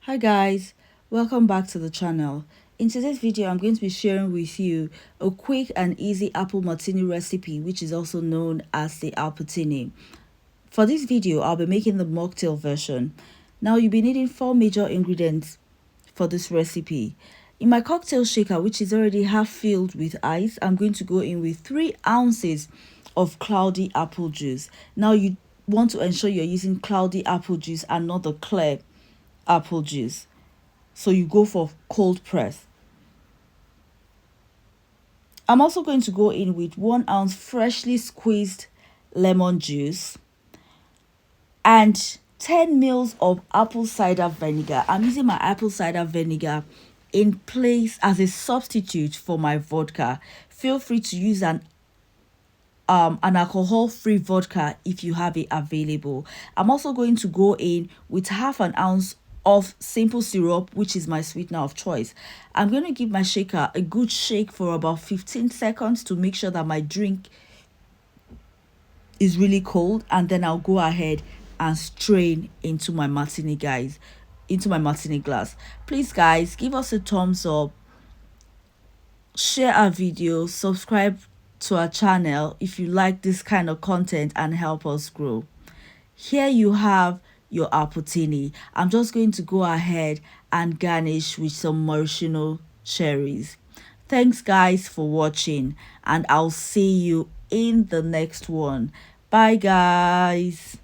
Hi guys, welcome back to the channel. In today's video, I'm going to be sharing with you a quick and easy apple martini recipe, which is also known as the Appletini. For this video, I'll be making the mocktail version. Now you'll be needing 4 major ingredients for this recipe. In my cocktail shaker, which is already half filled with ice, I'm going to go in with 3 ounces of cloudy apple juice. Now you want to ensure you're using cloudy apple juice and not the clear apple juice, so you go for cold press. I'm also going to go in with 1 ounce freshly squeezed lemon juice and 10 mils of apple cider vinegar. I'm using my apple cider vinegar in place as a substitute for my vodka. Feel free to use an alcohol-free vodka if you have it available. I'm also going to go in with half an ounce of simple syrup, which is my sweetener of choice. I'm going to give my shaker a good shake for about 15 seconds to make sure that my drink is really cold, and then I'll go ahead and strain into my martini, into my martini glass. Please guys, give us a thumbs up, share our video, subscribe to our channel if you like this kind of content and help us grow. Here you have your appletini. I'm just going to go ahead and garnish with some maraschino cherries. Thanks guys for watching, and I'll see you in the next one. Bye guys.